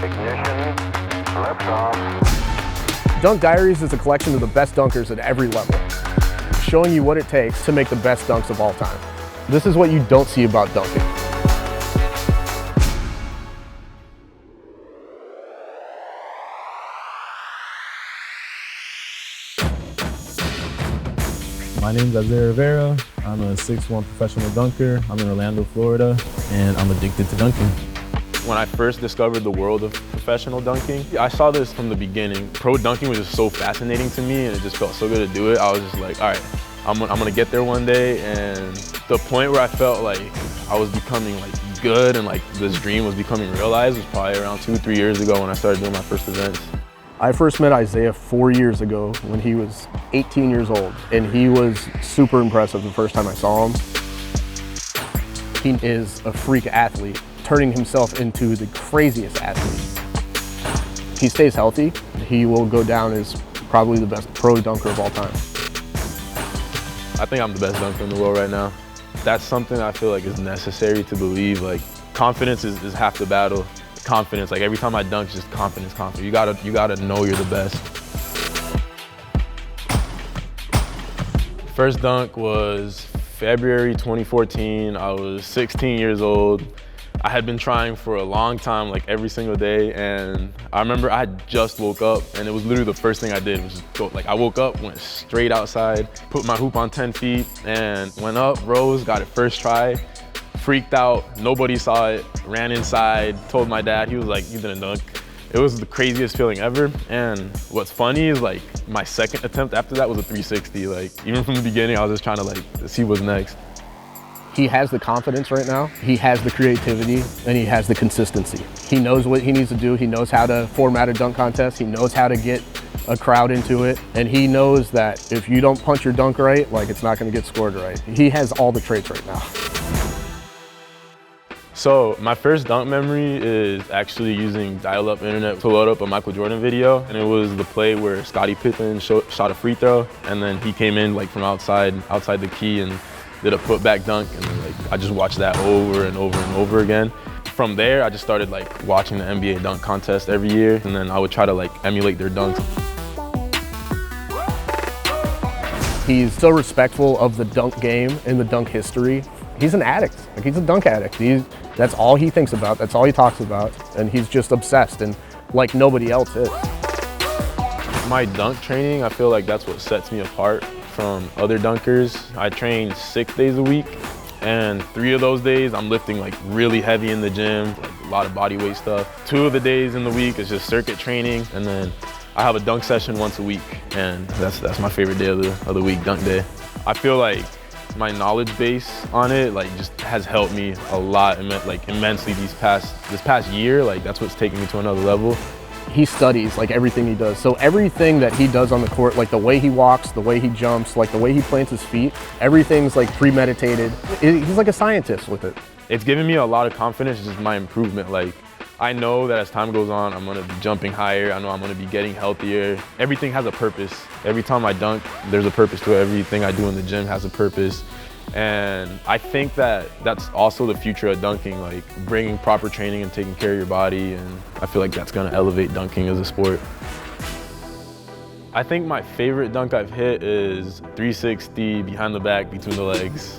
Ignition, liftoff. Dunk Diaries is a collection of the best dunkers at every level, showing you what it takes to make the best dunks of all time. This is what you don't see about dunking. My name is Rivera. I'm a 6'1" professional dunker. I'm in Orlando, Florida, and I'm addicted to dunking. When I first discovered the world of professional dunking, I saw this from the beginning. Pro dunking was just so fascinating to me, and it just felt so good to do it. I was just like, all right, I'm gonna get there one day. And the point where I felt like I was becoming like good and like this dream was becoming realized was probably around 2-3 years ago when I started doing my first events. I first met Isaiah 4 years ago when he was 18 years old, and he was super impressive the first time I saw him. He is a freak athlete, turning himself into the craziest athlete. He stays healthy. He will go down as probably the best pro dunker of all time. I think I'm the best dunker in the world right now. That's something I feel like is necessary to believe. Like, confidence is half the battle. Confidence, like every time I dunk, just confidence. You gotta know you're the best. First dunk was February 2014. I was 16 years old. I had been trying for a long time, like every single day, and I remember I had just woke up, and it was literally the first thing I did was just go. Like, I woke up, went straight outside, put my hoop on 10 feet, and went up, rose, got it first try. Freaked out, nobody saw it, ran inside, told my dad. He was like, you didn't dunk. It was the craziest feeling ever. And what's funny is like my second attempt after that was a 360. Like, even from the beginning, I was just trying to like see what's next. He has the confidence right now, he has the creativity, and he has the consistency. He knows what he needs to do. He knows how to format a dunk contest. He knows how to get a crowd into it. And he knows that if you don't punch your dunk right, like, it's not gonna get scored right. He has all the traits right now. So my first dunk memory is actually using dial-up internet to load up a Michael Jordan video. And it was the play where Scottie Pippen shot a free throw, and then he came in like from outside the key and did a putback dunk. And then, like, I just watched that over and over and over again. From there, I just started like watching the NBA dunk contest every year, and then I would try to like emulate their dunks. He's so respectful of the dunk game and the dunk history. He's an addict, like he's a dunk addict. That's all he thinks about, that's all he talks about, and he's just obsessed, and like nobody else is. My dunk training, I feel like that's what sets me apart from other dunkers. I train 6 days a week, and 3 of those days I'm lifting like really heavy in the gym, like a lot of body weight stuff. 2 of the days in the week is just circuit training, and then I have a dunk session once a week, and that's my favorite day of the week, dunk day. I feel like my knowledge base on it like just has helped me a lot, like immensely this past year. Like, that's what's taken me to another level. He studies like everything he does. So everything that he does on the court, like the way he walks, the way he jumps, like the way he plants his feet, everything's like premeditated. He's like a scientist with it. It's given me a lot of confidence, just my improvement. Like, I know that as time goes on, I'm gonna be jumping higher. I know I'm gonna be getting healthier. Everything has a purpose. Every time I dunk, there's a purpose to it. Everything I do in the gym has a purpose. And I think that that's also the future of dunking, like bringing proper training and taking care of your body. And I feel like that's gonna elevate dunking as a sport. I think my favorite dunk I've hit is 360 behind the back, between the legs.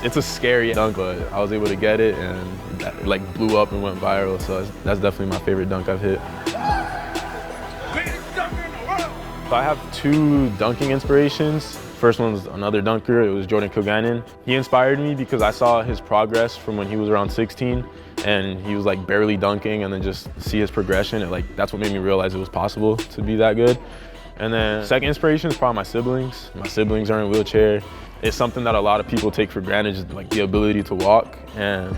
It's a scary dunk, but I was able to get it, and that, like, blew up and went viral. So that's definitely my favorite dunk I've hit. So I have 2 dunking inspirations. First one's another dunker. It was Jordan Kilgannon. He inspired me because I saw his progress from when he was around 16, and he was like barely dunking, and then just see his progression. And like, that's what made me realize it was possible to be that good. And then second inspiration is probably my siblings. My siblings are in a wheelchair. It's something that a lot of people take for granted, just like the ability to walk, and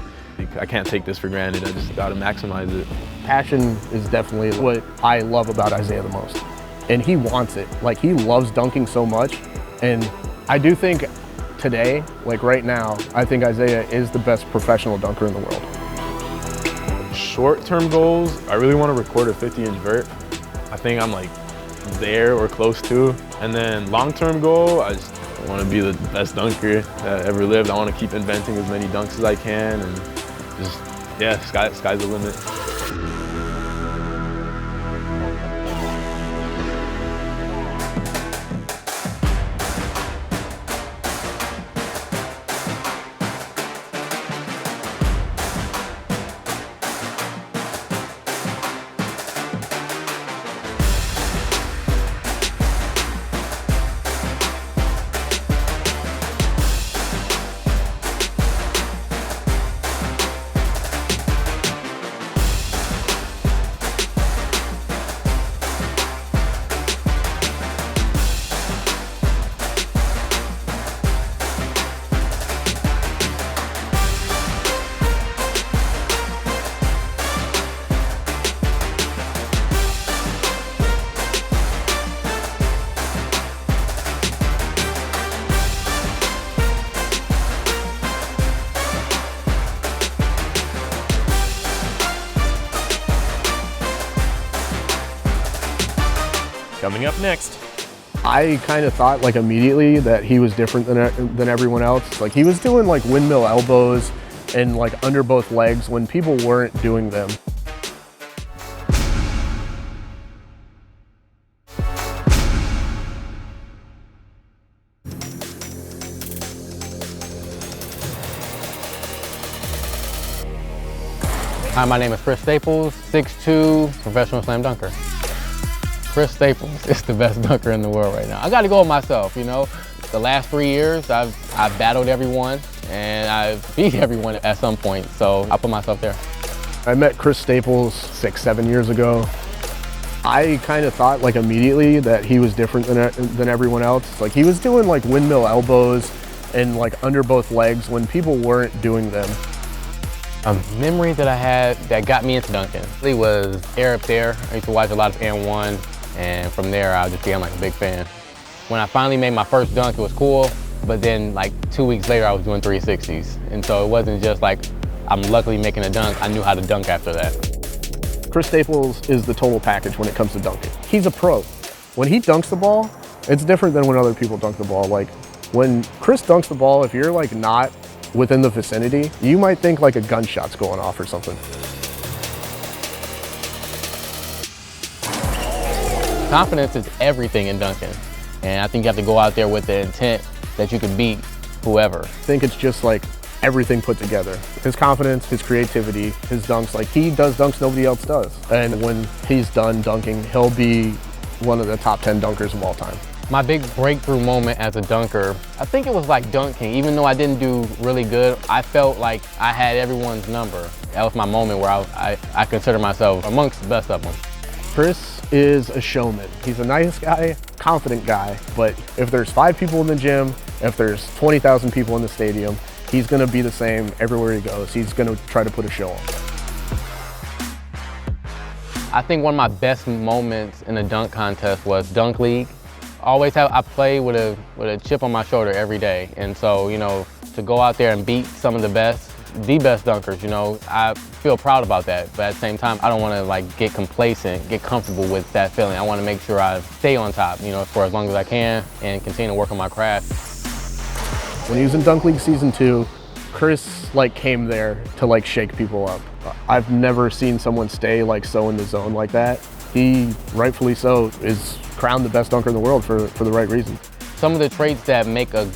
I can't take this for granted. I just gotta maximize it. Passion is definitely what I love about Isaiah the most. And he wants it. Like, he loves dunking so much. And I do think today, like right now, I think Isaiah is the best professional dunker in the world. Short-term goals, I really want to record a 50-inch vert. I think I'm like there or close to. And then long-term goal, I just I want to be the best dunker that ever lived. I want to keep inventing as many dunks as I can, and just, yeah, sky's the limit. Coming up next. I kind of thought like immediately that he was different than everyone else. Like he was doing like windmill elbows and like under both legs when people weren't doing them. Hi, my name is Chris Staples, 6'2", professional slam dunker. Chris Staples is the best dunker in the world right now. I gotta go with myself, you know. The last 3 years, I've battled everyone and I've beat everyone at some point, so I put myself there. I met Chris Staples 6-7 years ago. I kind of thought like immediately that he was different than everyone else. Like he was doing like windmill elbows and like under both legs when people weren't doing them. A memory that I had that got me into dunking really was Air Up There. I used to watch a lot of N1, and from there I just became like a big fan. When I finally made my first dunk, it was cool, but then like 2 weeks later I was doing 360s. And so it wasn't just like I'm luckily making a dunk, I knew how to dunk after that. Chris Staples is the total package when it comes to dunking. He's a pro. When he dunks the ball, it's different than when other people dunk the ball. Like when Chris dunks the ball, if you're like not within the vicinity, you might think like a gunshot's going off or something. Confidence is everything in dunking. And I think you have to go out there with the intent that you can beat whoever. I think it's just like everything put together. His confidence, his creativity, his dunks, like he does dunks nobody else does. And when he's done dunking, he'll be one of the top 10 dunkers of all time. My big breakthrough moment as a dunker, I think it was like dunking. Even though I didn't do really good, I felt like I had everyone's number. That was my moment where I consider myself amongst the best of them. Chris is a showman. He's a nice guy, confident guy, but if there's 5 people in the gym, if there's 20,000 people in the stadium, he's gonna be the same everywhere he goes. He's gonna try to put a show on. I think one of my best moments in a dunk contest was Dunk League. I play with a chip on my shoulder every day. And so, you know, to go out there and beat some of the best dunkers, you know, I feel proud about that. But at the same time, I don't want to like get complacent, get comfortable with that feeling. I want to make sure I stay on top, you know, for as long as I can and continue to work on my craft. When he was in Dunk League Season 2, Chris like came there to like shake people up. I've never seen someone stay like so in the zone like that. He, rightfully so, is crowned the best dunker in the world for the right reason. Some of the traits that make a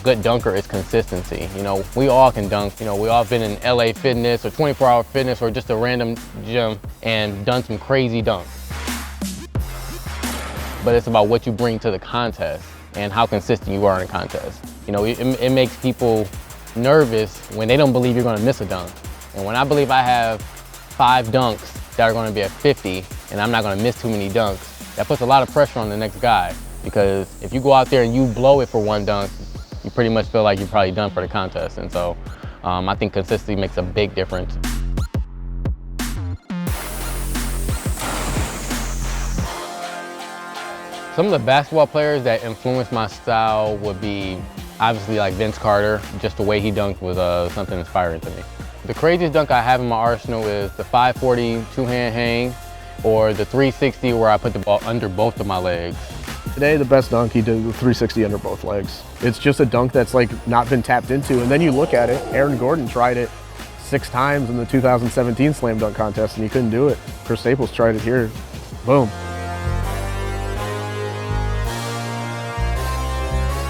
good dunker is consistency. You know, we all can dunk. You know, we all been in LA Fitness or 24-hour fitness or just a random gym and done some crazy dunks. But it's about what you bring to the contest and how consistent you are in a contest. You know, it makes people nervous when they don't believe you're gonna miss a dunk. And when I believe I have 5 dunks that are gonna be at 50 and I'm not gonna miss too many dunks, that puts a lot of pressure on the next guy, because if you go out there and you blow it for 1 dunk, you pretty much feel like you're probably done for the contest. And so I think consistency makes a big difference. Some of the basketball players that influenced my style would be obviously like Vince Carter. Just the way he dunked was something inspiring to me. The craziest dunk I have in my arsenal is the 540 two-hand hang, or the 360 where I put the ball under both of my legs. Today, the best dunk, he did the 360 under both legs. It's just a dunk that's like not been tapped into. And then you look at it, Aaron Gordon tried it 6 times in the 2017 slam dunk contest and he couldn't do it. Chris Staples tried it here. Boom.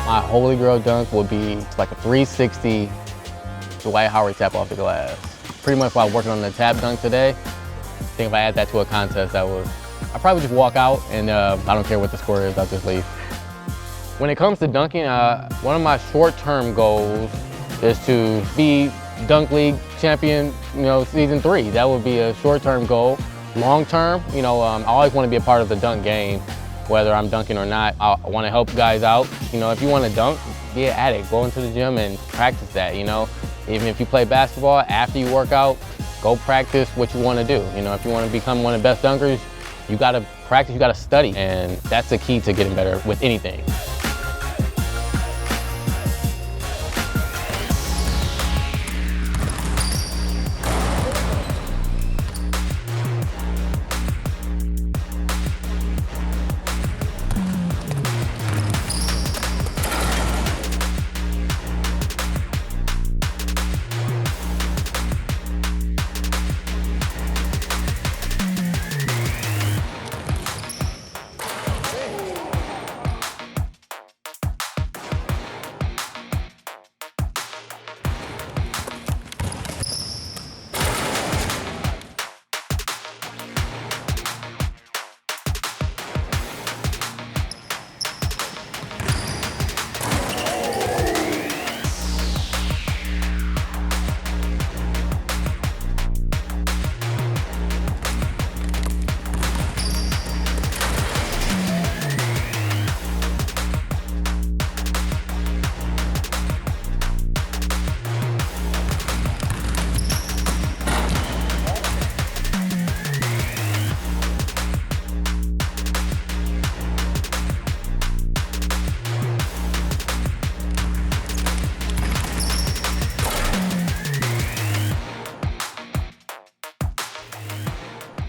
My holy grail dunk would be like a 360 Dwight Howard tap off the glass. Pretty much while working on the tap dunk today, I think if I add that to a contest, I'd probably just walk out and I don't care what the score is, I'll just leave. When it comes to dunking, one of my short-term goals is to be Dunk League champion, season 3. That would be a short-term goal. Long-term, I always want to be a part of the dunk game, whether I'm dunking or not. I want to help guys out. If you want to dunk, be an addict. Go into the gym and practice that, Even if you play basketball, after you work out, go practice what you want to do. If you want to become one of the best dunkers, you got to practice, you got to study. And that's the key to getting better with anything.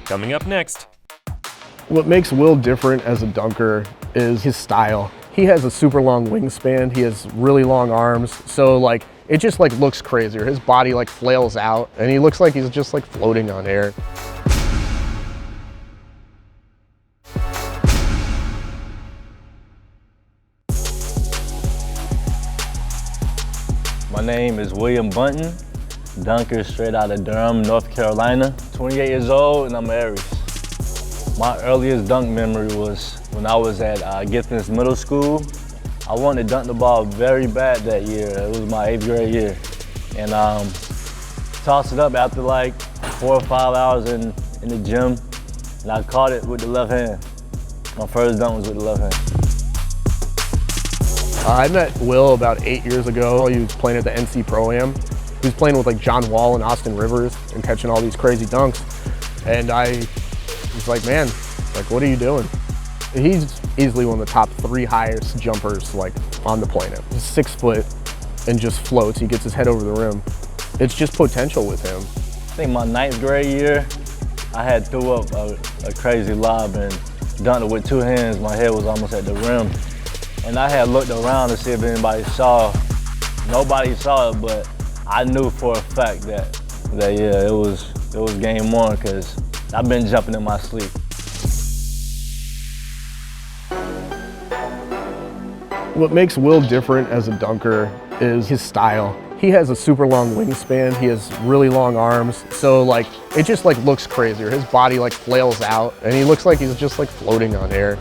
Coming up next. What makes Will different as a dunker is his style. He has a super long wingspan. He has really long arms. So it just looks crazier. His body flails out and he looks like he's just floating on air. My name is William Bunton, dunker straight out of Durham, North Carolina. 28 years old and I'm Aries. My earliest dunk memory was when I was at Gifton's Middle School. I wanted to dunk the ball very bad that year. It was my 8th grade year. And tossed it up after 4 or 5 hours in the gym. And I caught it with the left hand. My first dunk was with the left hand. I met Will about 8 years ago. He was playing at the NC Pro-Am. He was playing with John Wall and Austin Rivers and catching all these crazy dunks. And I was like, man, what are you doing? He's easily one of the top 3 highest jumpers on the planet. He's 6 foot and just floats. He gets his head over the rim. It's just potential with him. I think my 9th grade year, I had threw up a crazy lob and dunked it with 2 hands. My head was almost at the rim. And I had looked around to see if anybody saw. Nobody saw it, but I knew for a fact that yeah, it was game on because I've been jumping in my sleep. What makes Will different as a dunker is his style. He has a super long wingspan. He has really long arms. So it just looks crazier. His body flails out and he looks like he's just floating on air.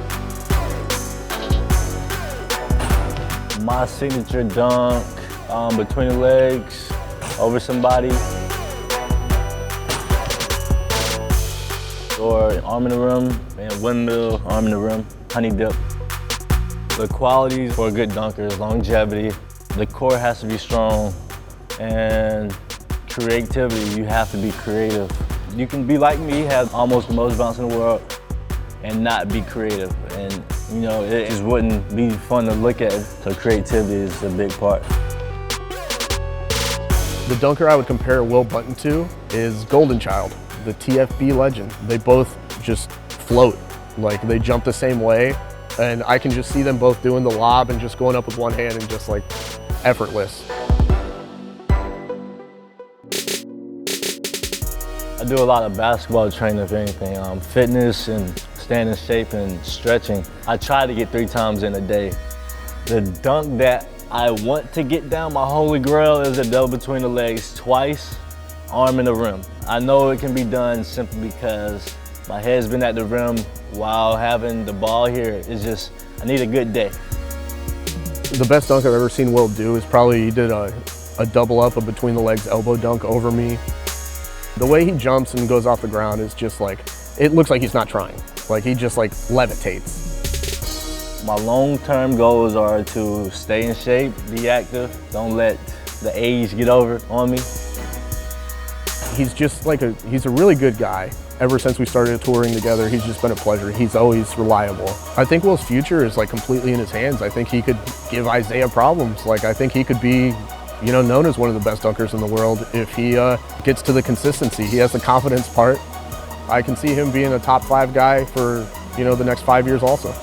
My signature dunk between the legs, over somebody, or arm in the rim, and windmill, arm in the rim, honey dip. The qualities for a good dunker is longevity. The core has to be strong, and creativity. You have to be creative. You can be like me, have almost the most bounce in the world, and not be creative. And it just wouldn't be fun to look at. So creativity is a big part. The dunker I would compare Will Bunton to is Golden Child, the TFB legend. They both just float. They jump the same way. And I can just see them both doing the lob and just going up with one hand and just effortless. I do a lot of basketball training, if anything, fitness and staying in shape and stretching. I try to get 3 times in a day. The dunk that I want to get down, my holy grail, is a double between the legs twice, arm in the rim. I know it can be done simply because my head's been at the rim while having the ball here. It's just, I need a good day. The best dunk I've ever seen Will do is probably he did a double up, a between the legs elbow dunk over me. The way he jumps and goes off the ground is just like, it looks like he's not trying. Like he just like levitates. My long-term goals are to stay in shape, be active, don't let the age get over on me. He's just like he's a really good guy. Ever since we started touring together, he's just been a pleasure. He's always reliable. I think Will's future is like completely in his hands. I think he could give Isaiah problems. Like I think he could be, you know, known as one of the best dunkers in the world if he gets to the consistency. He has the confidence part. I can see him being a top 5 guy for, you know, the next 5 years also.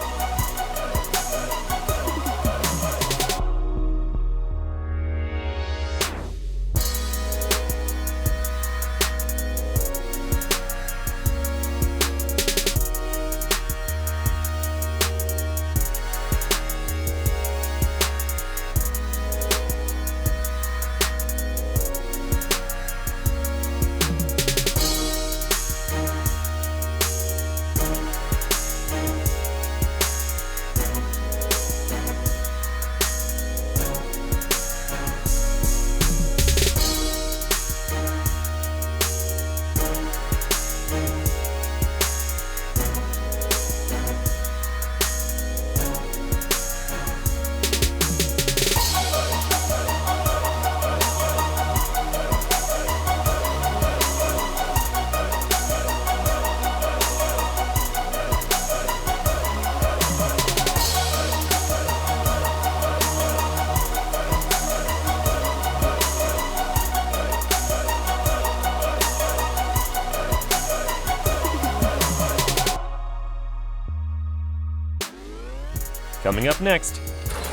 Coming up next.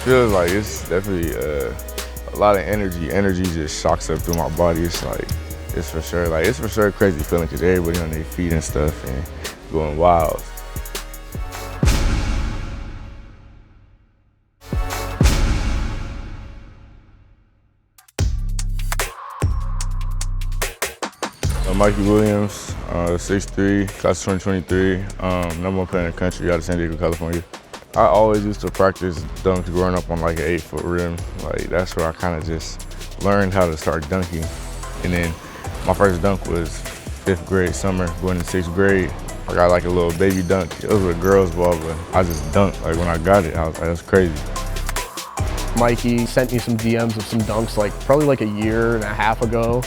Feels like it's definitely a lot of energy. Energy just shocks up through my body. It's like, it's for sure a crazy feeling because everybody on their feet and stuff and going wild. Mikey Williams, 6'3", class of 2023, #1 player in the country out of San Diego, California. I always used to practice dunks growing up on like an 8-foot rim. Like that's where I kind of just learned how to start dunking. And then my first dunk was 5th grade summer, going to 6th grade. I got like a little baby dunk. It was with a girls ball, but I just dunked. Like when I got it, I was like, that's crazy. Mikey sent me some DMs of some dunks like probably like a year and a half ago.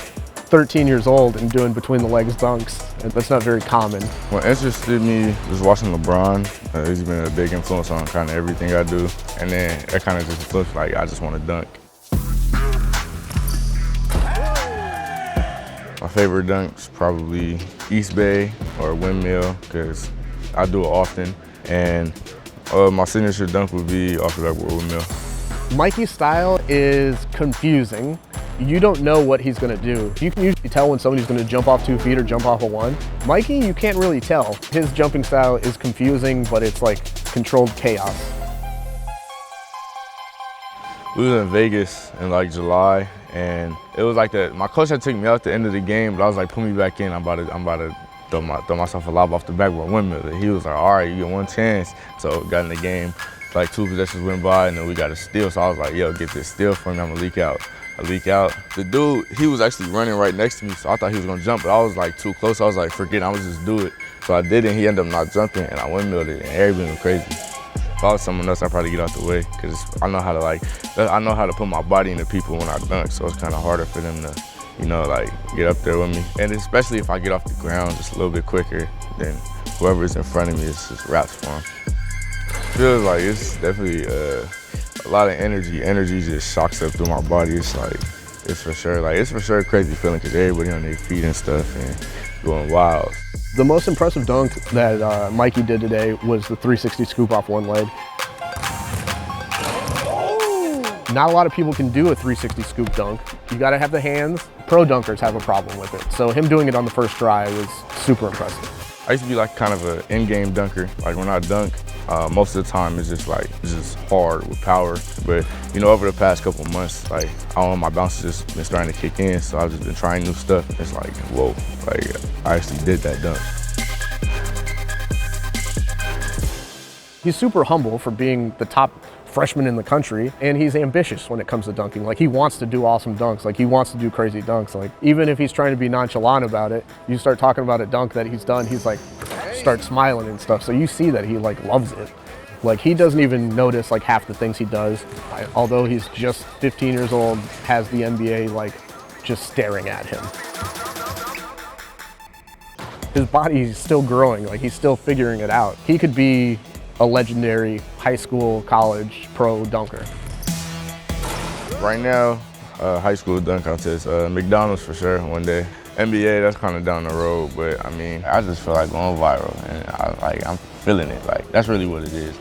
13 years old and doing between the legs dunks. That's not very common. What interested me was watching LeBron. He's been a big influence on kind of everything I do. And then it kind of just flipped like, I just want to dunk. My favorite dunks probably East Bay or Windmill because I do it often. And my signature dunk would be off the backboard Windmill. Mikey's style is confusing. You don't know what he's going to do. You can usually tell when somebody's going to jump off 2 feet or jump off of 1. Mikey, you can't really tell. His jumping style is confusing, but it's like controlled chaos. We was in Vegas in like July, and it was like that. My coach had taken me out at the end of the game, but I was like, put me back in. I'm about to throw myself a lob off the backboard Windmill. And he was like, all right, you get 1 chance. So got in the game. Like 2 possessions went by, and then we got a steal. So I was like, yo, get this steal for me. I'm gonna leak out. I leak out. The dude, he was actually running right next to me, so I thought he was gonna jump, but I was like too close. I was like, forget it, I'm gonna just do it. So I did it, and he ended up not jumping, and I windmilled it, and everybody went crazy. If I was someone else, I'd probably get out the way, because I know how to put my body into people when I dunk, so it's kind of harder for them to, you know, like get up there with me. And especially if I get off the ground just a little bit quicker, then whoever's in front of me is just raps for them. Feels like it's definitely a lot of energy. Energy just shocks up through my body. It's like, it's for sure a crazy feeling because everybody on their feet and stuff and going wild. The most impressive dunk that Mikey did today was the 360 scoop off 1 leg. Not a lot of people can do a 360 scoop dunk. You gotta have the hands, pro dunkers have a problem with it. So him doing it on the first try was super impressive. I used to be like kind of an in-game dunker. Like when I dunk, most of the time it's just hard with power. But you know, over the past couple months, like I don't know, my bounce has just been starting to kick in. So I've just been trying new stuff. It's like, whoa, like I actually did that dunk. He's super humble for being the top freshman in the country, and he's ambitious when it comes to dunking. Like he wants to do awesome dunks. Like he wants to do crazy dunks. Like even if he's trying to be nonchalant about it, you start talking about a dunk that he's done, he's like, starts smiling and stuff. So you see that he like loves it. Like he doesn't even notice like half the things he does. Although he's just 15 years old, has the NBA like just staring at him. His body is still growing. Like he's still figuring it out. He could be a legendary high school, college, pro dunker. Right now, high school dunk contest, McDonald's for sure one day. NBA, that's kind of down the road, but I mean, I just feel like going viral, and I'm feeling it. Like that's really what it is.